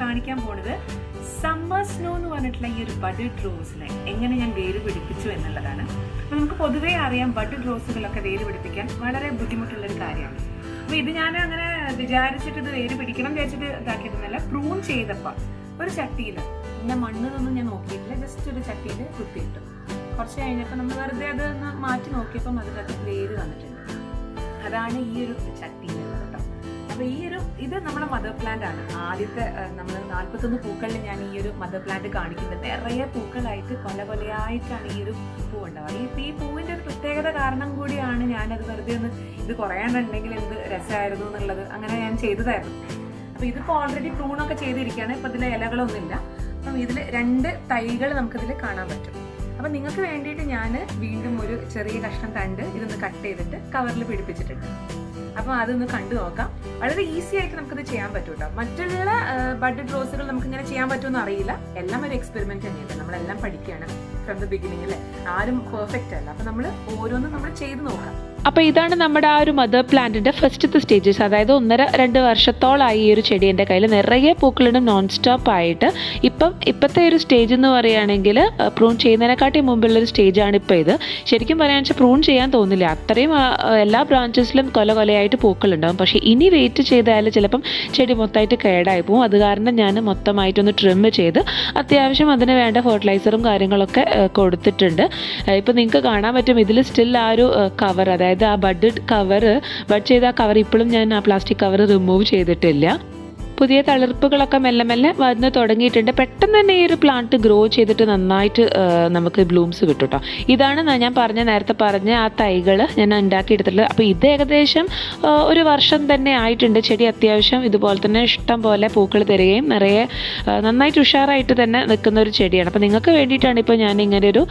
കാണിക്കാൻ പോകുന്നത് summer snow എന്ന് പറഞ്ഞിട്ടുള്ള ഈ ഒരു ബഡഡ് റോസിനെ എങ്ങനെ ഞാൻ വേര് പിടിപ്പിച്ചു എന്നുള്ളതാണ്. അപ്പോൾ നമുക്ക് പൊതുവേ അറിയാം ബഡഡ് റോസുകളൊക്കെ വേര് പിടിപ്പിക്കാൻ വളരെ ബുദ്ധിമുട്ടുള്ളൊരു കാര്യമാണ്. അപ്പോൾ ഇത് ഞാൻ അങ്ങനെ വിചാരിച്ചിട്ട് ഇത് വേര് പിടിക്കണം വിചാരിച്ചിട്ട് ഇതാക്കിയിരുന്നല്ല. പ്രൂൺ ചെയ്തപ്പോൾ ഒരു ചട്ടിയിൽ പിന്നെ മണ്ണൊന്നും ഞാൻ നോക്കിയിട്ടില്ല, ജസ്റ്റ് ഒരു ചട്ടിയിൽ കുത്തിയിട്ടു. കുറച്ച് കഴിഞ്ഞപ്പോൾ നമ്മൾ വെറുതെ അതൊന്ന് മാറ്റി നോക്കിയപ്പം അതിനകത്ത് വേര് വന്നിട്ടുണ്ട്. അതാണ് ഈ ഒരു ചട്ടിയിലുള്ളത് കേട്ടോ. അപ്പോൾ ഇത് നമ്മുടെ മദർ പ്ലാന്റ് ആണ്. ആദ്യത്തെ നമ്മൾ 41 പൂക്കളിൽ ഞാൻ ഈ ഒരു മദർ പ്ലാന്റ് കാണിക്കുന്നത്. നിറയെ പൂക്കളായിട്ട് കൊലകൊലയായിട്ടാണ് ഈ ഒരു പൂ ഉണ്ടാവുക. ഈ പൂവിൻ്റെ ഒരു പ്രത്യേകത കാരണം കൂടിയാണ് ഞാനത് വെറുതെ ഒന്ന് ഇത് കുറയാണ്ടുണ്ടെങ്കിൽ എന്ത് രസമായിരുന്നു എന്നുള്ളത് അങ്ങനെ ഞാൻ ചെയ്തതായിരുന്നു. അപ്പോൾ ഇതിപ്പോൾ ഓൾറെഡി പ്രൂണൊക്കെ ചെയ്തിരിക്കുകയാണ്. ഇപ്പോൾ ഇതിലെ ഇലകളൊന്നുമില്ല. അപ്പം ഇതിൽ 2 തൈകൾ നമുക്കിതിൽ കാണാൻ പറ്റും. അപ്പം നിങ്ങൾക്ക് വേണ്ടിയിട്ട് ഞാൻ വീണ്ടും ഒരു ചെറിയ കഷ്ണം തണ്ട് ഇതൊന്ന് കട്ട് ചെയ്തിട്ട് കവറിൽ പിടിപ്പിച്ചിട്ടുണ്ട്. അപ്പം അതൊന്ന് കണ്ടു നോക്കാം. വളരെ ഈസി ആയിട്ട് നമുക്കിത് ചെയ്യാൻ പറ്റും കേട്ടോ. മറ്റുള്ള ബഡഡ് റോസുകൾ നമുക്കിങ്ങനെ ചെയ്യാൻ പറ്റുമെന്ന് അറിയില്ല. എല്ലാം ഒരു എക്സ്പെരിമെന്റ് തന്നെയല്ലേ, നമ്മളെല്ലാം പഠിക്കുകയാണ് ഫ്രം ദ ബിഗിനിങ് അല്ലേ. ആരും പെർഫെക്റ്റ് അല്ല. അപ്പം നമ്മൾ ഓരോന്നും നമ്മൾ ചെയ്ത് നോക്കാം. അപ്പോൾ ഇതാണ് നമ്മുടെ ആ ഒരു മദർ പ്ലാന്റിൻ്റെ ഫസ്റ്റത്തെ സ്റ്റേജസ്. അതായത് 1.5-2 വർഷത്തോളമായി ഈ ഒരു ചെടി എൻ്റെ കയ്യിൽ നിറയെ പൂക്കളുടെ നോൺ സ്റ്റോപ്പ് ആയിട്ട്. ഇപ്പോഴത്തെ ഒരു സ്റ്റേജ് എന്ന് പറയുകയാണെങ്കിൽ പ്രൂൺ ചെയ്യുന്നതിനെക്കാട്ടി മുമ്പുള്ളൊരു സ്റ്റേജാണ് ഇപ്പോൾ ഇത്. ശരിക്കും പറയാന്ന് വെച്ചാൽ പ്രൂൺ ചെയ്യാൻ തോന്നില്ല, അത്രയും എല്ലാ ബ്രാഞ്ചസിലും കൊലയായിട്ട് പൂക്കളുണ്ടാകും. പക്ഷേ ഇനി വെയിറ്റ് ചെയ്താൽ ചിലപ്പം ചെടി മൊത്തമായിട്ട് കേടായി പോകും. അത് കാരണം ഞാൻ മൊത്തമായിട്ടൊന്ന് ട്രിം ചെയ്ത് അത്യാവശ്യം അതിന് വേണ്ട ഫെർട്ടിലൈസറും കാര്യങ്ങളൊക്കെ കൊടുത്തിട്ടുണ്ട്. ഇപ്പോൾ നിങ്ങൾക്ക് കാണാൻ പറ്റും ഇതിൽ സ്റ്റിൽ ആ ഒരു കവർ, അതായത് ആ ബഡ് ചെയ്ത ആ കവർ ഇപ്പോഴും ഞാൻ ആ പ്ലാസ്റ്റിക് കവർ റിമൂവ് ചെയ്തിട്ടില്ല. പുതിയ തളിർപ്പുകളൊക്കെ മെല്ലെ മെല്ലെ വന്ന് തുടങ്ങിയിട്ടുണ്ട്. പെട്ടെന്ന് തന്നെ ഈ ഒരു പ്ലാന്റ് ഗ്രോ ചെയ്തിട്ട് നന്നായിട്ട് നമുക്ക് ബ്ലൂംസ് കിട്ടും കേട്ടോ. ഇതാണ് ഞാൻ നേരത്തെ പറഞ്ഞ ആ തൈകൾ ഞാൻ ഉണ്ടാക്കിയെടുത്തിട്ടുള്ളത്. അപ്പോൾ ഇത് ഏകദേശം 1 വർഷം തന്നെ ആയിട്ടുണ്ട്. ചെടി അത്യാവശ്യം ഇതുപോലെ തന്നെ ഇഷ്ടം പോലെ പൂക്കൾ തരികയും നിറയെ നന്നായിട്ട് ഉഷാറായിട്ട് തന്നെ നിൽക്കുന്ന ഒരു ചെടിയാണ്. അപ്പോൾ നിങ്ങൾക്ക് വേണ്ടിയിട്ടാണ് ഇപ്പോൾ ഞാൻ ഇങ്ങനെ ഒരു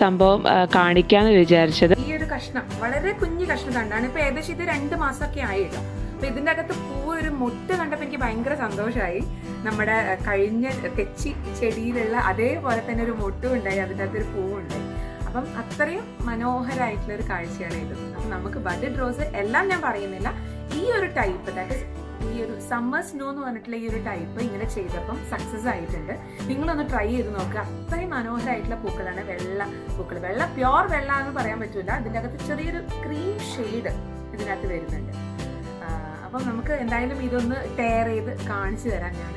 സംഭവം കാണിക്കാമെന്ന് വിചാരിച്ചത്. ഈ ഒരു കഷ്ണം വളരെ കുഞ്ഞു കഷ്ണം കണ്ടാണ്. ഇപ്പോൾ ഏകദേശം ഇത് 2 മാസമൊക്കെ ആയിട്ടോ. അപ്പൊ ഇതിൻ്റെ അകത്ത് പൂവ് ഒരു മൊട്ട് കണ്ടപ്പോൾ എനിക്ക് ഭയങ്കര സന്തോഷമായി. നമ്മുടെ കഴിഞ്ഞ തെച്ചി ചെടിയിലുള്ള അതേപോലെ തന്നെ ഒരു മൊട്ടും ഉണ്ടായി, അതിൻ്റെ അകത്തൊരു പൂവുണ്ടായി. അപ്പം അത്രയും മനോഹരമായിട്ടുള്ള ഒരു കാഴ്ചയാണ് ഇത്. അപ്പം നമുക്ക് ബഡഡ് റോസ് എല്ലാം ഞാൻ പറയുന്നില്ല, ഈ ഒരു ടൈപ്പ്, ദാറ്റ് ഇസ് ഈ ഒരു സമ്മർ സ്നോ എന്ന് പറഞ്ഞിട്ടുള്ള ഈ ഒരു ടൈപ്പ് ഇങ്ങനെ ചെയ്തപ്പം സക്സസ് ആയിട്ടുണ്ട്. നിങ്ങളൊന്ന് ട്രൈ ചെയ്ത് നോക്കുക. അത്രയും മനോഹരമായിട്ടുള്ള പൂക്കളാണ്. വെള്ള പൂക്കൾ, പ്യോർ വെള്ള എന്ന് പറയാൻ പറ്റില്ല. അതിൻ്റെ അകത്ത് ചെറിയൊരു ക്രീം ഷെയ്ഡ് ഇതിനകത്ത് വരുന്നുണ്ട്. അപ്പം നമുക്ക് എന്തായാലും ഇതൊന്ന് ടയർ ചെയ്ത് കാണിച്ചു തരാം ഞാൻ.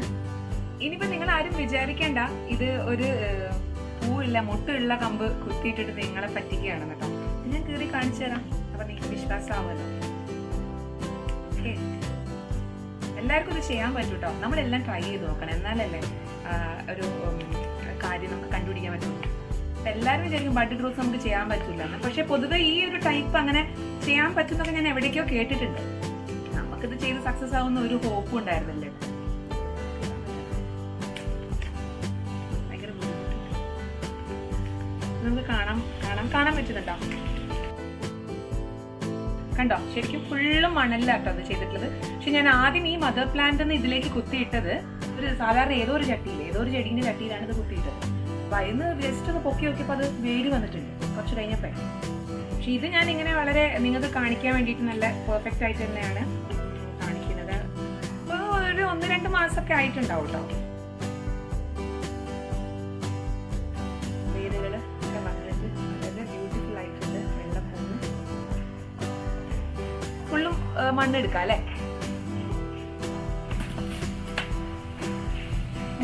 ഇനിയിപ്പോൾ നിങ്ങൾ ആരും വിചാരിക്കേണ്ട ഇത് ഒരു പൂവുള്ള മുട്ടുള്ള കമ്പ് കുത്തിയിട്ടിട്ട് നിങ്ങളെ പറ്റിക്കുകയാണ് കേട്ടോ. ഞാൻ കീറി കാണിച്ചു തരാം. അപ്പം നിങ്ങൾക്ക് വിശ്വാസമാവുമല്ലോ. ഓക്കെ, എല്ലാവർക്കും ഇത് ചെയ്യാൻ പറ്റും കേട്ടോ. നമ്മളെല്ലാം ട്രൈ ചെയ്ത് നോക്കണം, എന്നാലല്ലേ ഒരു കാര്യം നമുക്ക് കണ്ടുപിടിക്കാൻ പറ്റുള്ളൂ. അപ്പം എല്ലാവരും വിചാരിക്കും ബഡഡ് റോസ് നമുക്ക് ചെയ്യാൻ പറ്റില്ല എന്ന്. പക്ഷെ പൊതുവെ ഈ ഒരു ടൈപ്പ് അങ്ങനെ ചെയ്യാൻ പറ്റുന്നൊക്കെ ഞാൻ എവിടേക്കോ കേട്ടിട്ടുണ്ട്. നമുക്കിത് ചെയ്ത് സക്സസ് ആവുന്ന ഒരു ഹോപ്പും ഉണ്ടായിരുന്നില്ലേ. ഭയങ്കര നമുക്ക് കാണാൻ പറ്റുന്നുണ്ടോ? കണ്ടോ, ശരിക്കും ഫുള്ളും മണലിലാട്ടോ അത് ചെയ്തിട്ടുള്ളത്. പക്ഷെ ഞാൻ ആദ്യം ഈ മദർ പ്ലാന്റ് ഇതിലേക്ക് കുത്തിയിട്ടത് ഒരു സാധാരണ ഏതോ ഒരു ചെടീന്റെ ചട്ടിയിലാണ് ഇത് കുത്തിയിട്ടത്. അപ്പൊ അതിന് ജസ്റ്റ് ഒന്ന് പൊക്കി നോക്കിയപ്പോൾ അത് വേര് വന്നിട്ടുണ്ട് കുറച്ച് കഴിഞ്ഞപ്പോ. പക്ഷെ ഇത് ഞാൻ ഇങ്ങനെ വളരെ നിങ്ങൾക്ക് കാണിക്കാൻ വേണ്ടിയിട്ട് നല്ല പെർഫെക്റ്റ് ആയിട്ട് തന്നെയാണ് കാണിക്കുന്നത്. അപ്പോൾ ഒരു 1-2 മാസമൊക്കെ ആയിട്ടുണ്ടാവും കേട്ടോ. വേരുകൾ ഒക്കെ വന്നിട്ട് വളരെ ബ്യൂട്ടിഫുൾ ആയിട്ടുണ്ട്. വെള്ളപ്പൂന്ന് ഫുള്ളും മണ്ണെടുക്കാം അല്ലേ.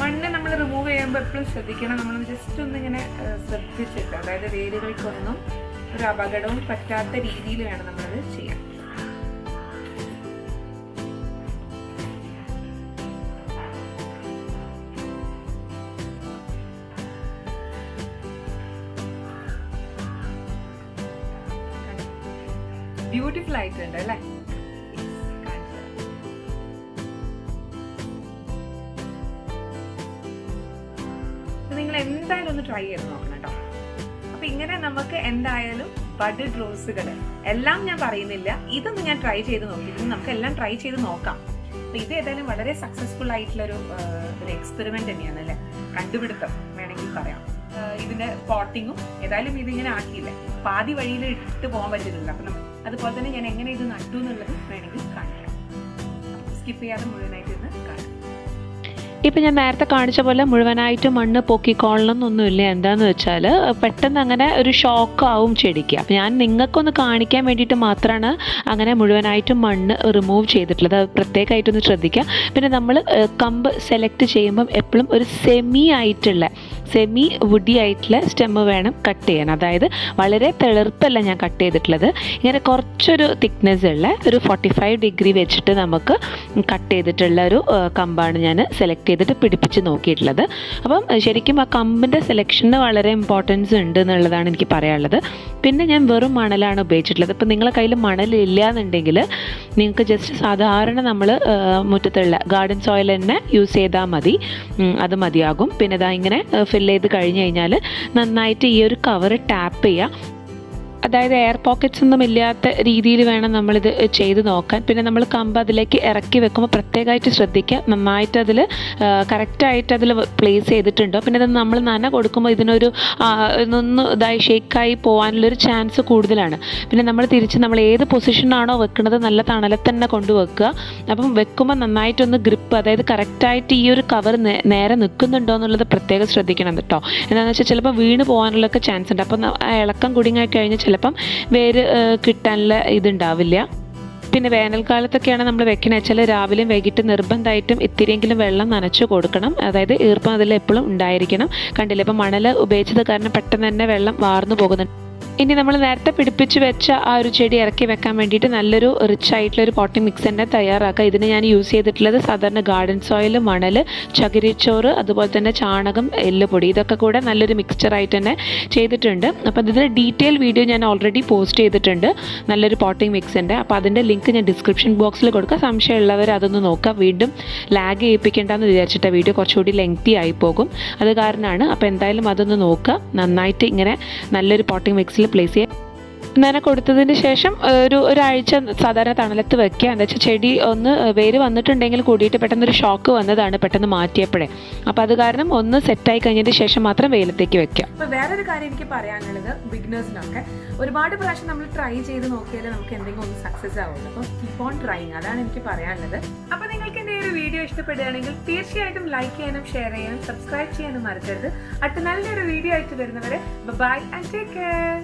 മണ്ണ് നമ്മൾ റിമൂവ് ചെയ്യുമ്പോൾ എപ്പോഴും ശ്രദ്ധിക്കണം. നമ്മൾ ജസ്റ്റ് ഒന്ന് ഇങ്ങനെ ശ്രദ്ധിച്ചിട്ട്, അതായത് വേരുകൾക്കൊന്നും ഒരു അപകടവും പറ്റാത്ത രീതിയിൽ വേണം നമ്മളത് ചെയ്യാൻ. ബ്യൂട്ടിഫുൾ ആയിട്ടുണ്ട് അല്ലേ. നിങ്ങൾ എന്തായാലും ഒന്ന് ട്രൈ ചെയ്ത് നോക്കണം കേട്ടോ. അപ്പൊ ഇങ്ങനെ നമുക്ക് എന്തായാലും ബഡഡ് റോസുകൾ എല്ലാം ഞാൻ പറയുന്നില്ല, ഇതൊന്നും ഞാൻ ട്രൈ ചെയ്ത് നോക്കിയിട്ടുണ്ട്. നമുക്ക് എല്ലാം ട്രൈ ചെയ്ത് നോക്കാം. അപ്പൊ ഇത് ഏതായാലും വളരെ സക്സസ്ഫുൾ ആയിട്ടുള്ള ഒരു എക്സ്പെരിമെന്റ് തന്നെയാണ് അല്ലെ, കണ്ടുപിടുത്തം വേണമെങ്കിൽ പറയാം. ഇതിന്റെ പോട്ടിങ്ങും ഏതായാലും ഇതിങ്ങനെ ആക്കിയില്ലേ, പാതി വഴിയിൽ ഇട്ട് പോകാൻ പറ്റുന്നില്ല. അപ്പൊ അതുപോലെ തന്നെ ഞാൻ എങ്ങനെ ഇത് നട്ടു എന്നുള്ളത് വേണമെങ്കിൽ കാണിക്കാം. സ്കിപ്പ് ചെയ്യാതെ മുഴുവനായിട്ട് ഇന്ന് കാണാം. ഇപ്പം ഞാൻ നേരത്തെ കാണിച്ച പോലെ മുഴുവനായിട്ട് മണ്ണ് പൊക്കിക്കൊള്ളണമെന്നൊന്നുമില്ല. എന്താണെന്ന് വെച്ചാൽ പെട്ടെന്ന് അങ്ങനെ ഒരു ഷോക്കാവും ചെടിക്ക്. അപ്പം ഞാൻ നിങ്ങൾക്കൊന്ന് കാണിക്കാൻ വേണ്ടിയിട്ട് മാത്രമാണ് അങ്ങനെ മുഴുവനായിട്ടും മണ്ണ് റിമൂവ് ചെയ്തിട്ടുള്ളത്. അത് പ്രത്യേകമായിട്ടൊന്ന് ശ്രദ്ധിക്കുക. പിന്നെ നമ്മൾ കമ്പ് സെലക്ട് ചെയ്യുമ്പം എപ്പോഴും ഒരു സെമി വുഡി ആയിട്ടുള്ള സ്റ്റെമ്മ് വേണം കട്ട് ചെയ്യാൻ. അതായത് വളരെ തെളിർപ്പല്ല ഞാൻ കട്ട് ചെയ്തിട്ടുള്ളത്. ഇങ്ങനെ കുറച്ചൊരു തിക്നെസ് ഉള്ള ഒരു 45 ഡിഗ്രി വെച്ചിട്ട് നമുക്ക് കട്ട് ചെയ്തിട്ടുള്ള ഒരു കമ്പാണ് ഞാൻ സെലക്ട് ചെയ്തിട്ട് പിടിപ്പിച്ച് നോക്കിയിട്ടുള്ളത്. അപ്പം ശരിക്കും ആ കമ്പിൻ്റെ സെലക്ഷന് വളരെ ഇമ്പോർട്ടൻസ് ഉണ്ട് എന്നുള്ളതാണ് എനിക്ക് പറയാനുള്ളത്. പിന്നെ ഞാൻ വെറും മണലാണ് ഉപയോഗിച്ചിട്ടുള്ളത്. ഇപ്പം നിങ്ങളുടെ കയ്യിൽ മണലില്ല എന്നുണ്ടെങ്കിൽ നിങ്ങൾക്ക് ജസ്റ്റ് സാധാരണ നമ്മൾ മുറ്റത്തുള്ള ഗാർഡൻ സോയിൽ തന്നെ യൂസ് ചെയ്താൽ മതി, അത് മതിയാകും. പിന്നെ ഇതാ ഇങ്ങനെ ഫില്ല് ചെയ്ത് കഴിഞ്ഞ് കഴിഞ്ഞാൽ നന്നായിട്ട് ഈ ഒരു കവർ ടാപ്പ് ചെയ്യുക. അതായത് എയർ പോക്കറ്റ്സ് ഒന്നും ഇല്ലാത്ത രീതിയിൽ വേണം നമ്മളിത് ചെയ്ത് നോക്കാൻ. പിന്നെ നമ്മൾ കമ്പ് അതിലേക്ക് ഇറക്കി വെക്കുമ്പോൾ പ്രത്യേകമായിട്ട് ശ്രദ്ധിക്കുക, നന്നായിട്ട് അതിൽ കറക്റ്റായിട്ട് അതിൽ പ്ലേസ് ചെയ്തിട്ടുണ്ടോ. പിന്നെ ഇത് നമ്മൾ നന കൊടുക്കുമ്പോൾ ഇതിനൊരു ഇതായി ഷേക്കായി പോകാനുള്ളൊരു ചാൻസ് കൂടുതലാണ്. പിന്നെ നമ്മൾ ഏത് പൊസിഷനാണോ വെക്കുന്നത് നല്ല തണലത്ത് തന്നെ കൊണ്ടുവെക്കുക. അപ്പം വെക്കുമ്പോൾ നന്നായിട്ടൊന്ന് ഗ്രിപ്പ്, അതായത് കറക്റ്റായിട്ട് ഈ ഒരു കവർ നേരെ നിൽക്കുന്നുണ്ടോ എന്നുള്ളത് പ്രത്യേകം ശ്രദ്ധിക്കണം കേട്ടോ. എന്താണെന്ന് വെച്ചാൽ ചിലപ്പോൾ വീണ് പോകാനുള്ളൊക്കെ ചാൻസ് ഉണ്ട്. അപ്പം ഇളക്കം കുടുങ്ങായി കഴിഞ്ഞാൽ ചിലപ്പം വേര് കിട്ടാനുള്ള ഇതുണ്ടാവില്ല. പിന്നെ വേനൽക്കാലത്തൊക്കെയാണ് നമ്മൾ വെക്കുന്നത് വെച്ചാൽ രാവിലെയും വൈകിട്ട് നിർബന്ധമായിട്ടും ഇത്തിരിയെങ്കിലും വെള്ളം നനച്ചു കൊടുക്കണം. അതായത് ഈർപ്പം അതിൽ എപ്പോഴും ഉണ്ടായിരിക്കണം. കണ്ടില്ലേ, ഇപ്പം മണൽ ഉപയോഗിച്ചത് കാരണം പെട്ടെന്ന് തന്നെ വെള്ളം വാർന്നു പോകുന്നുണ്ട്. ഇനി നമ്മൾ നേരത്തെ പിടിപ്പിച്ച് വെച്ച ആ ഒരു ചെടി ഇറക്കി വെക്കാൻ വേണ്ടിയിട്ട് നല്ലൊരു റിച്ച് ആയിട്ടുള്ളൊരു പോട്ടിംഗ് മിക്സ് തന്നെ തയ്യാറാക്കുക. ഇതിന് ഞാൻ യൂസ് ചെയ്തിട്ടുള്ളത് സാധാരണ ഗാർഡൻ സോയിൽ, മണൽ, ചകിരിച്ചോറ്, അതുപോലെ തന്നെ ചാണകം, എല്ലുപൊടി, ഇതൊക്കെ കൂടെ നല്ലൊരു മിക്സ്ചറായിട്ട് തന്നെ ചെയ്തിട്ടുണ്ട്. അപ്പോൾ ഇതിൻ്റെ ഡീറ്റെയിൽ വീഡിയോ ഞാൻ ഓൾറെഡി പോസ്റ്റ് ചെയ്തിട്ടുണ്ട്, നല്ലൊരു പോട്ടിംഗ് മിക്സിൻ്റെ. അപ്പോൾ അതിൻ്റെ ലിങ്ക് ഞാൻ ഡിസ്ക്രിപ്ഷൻ ബോക്സിൽ കൊടുക്കുക. സംശയമുള്ളവർ അതൊന്ന് നോക്കുക. വീണ്ടും ലാഗ് ചെയ്യിപ്പിക്കേണ്ടെന്ന് വിചാരിച്ചിട്ട് വീഡിയോ കുറച്ചുകൂടി ലെങ്തി ആയി പോകും, അത് കാരണമാണ്. അപ്പോൾ എന്തായാലും അതൊന്ന് നോക്കുക. നന്നായിട്ട് ഇങ്ങനെ നല്ലൊരു പോട്ടിംഗ് മിക്സിൽ പ്ലേസ് ചെയ്യുക. നന കൊടുത്തതിന് ശേഷം ഒരാഴ്ച സാധാരണ തണലത്ത് വെക്കുക. എന്താ വെച്ചാൽ ചെടി ഒന്ന് വേര് വന്നിട്ടുണ്ടെങ്കിൽ കൂടിയിട്ട് പെട്ടെന്നൊരു ഷോക്ക് വന്നതാണ് പെട്ടെന്ന് മാറ്റിയപ്പോഴേ. അപ്പോൾ അത് കാരണം ഒന്ന് സെറ്റായി കഴിഞ്ഞതിന് ശേഷം മാത്രം വെയിലത്തേക്ക് വെക്കുക. അപ്പോൾ വേറൊരു കാര്യം എനിക്ക് പറയാനുള്ളത്, ബിഗിനേഴ്സിനൊക്കെ ഒരുപാട് പ്രാവശ്യം നമ്മൾ ട്രൈ ചെയ്ത് നോക്കിയാൽ നമുക്ക് എന്തെങ്കിലും ഒന്ന് സക്സസ് ആവുള്ളൂ. അപ്പോൾ കീപ്പ് ഓൺ ട്രൈയിങ്, അതാണ് എനിക്ക് പറയാനുള്ളത്. അപ്പോൾ നിങ്ങൾക്ക് എൻ്റെ ഒരു വീഡിയോ ഇഷ്ടപ്പെടുകയാണെങ്കിൽ തീർച്ചയായിട്ടും ലൈക്ക് ചെയ്യാനും ഷെയർ ചെയ്യാനും സബ്സ്ക്രൈബ് ചെയ്യാനും മറക്കരുത്. അടുത്ത നല്ലൊരു വീഡിയോ ആയിട്ട് വരുന്നവരെ ബൈ ആൻഡ് ടേക്ക് കെയർ.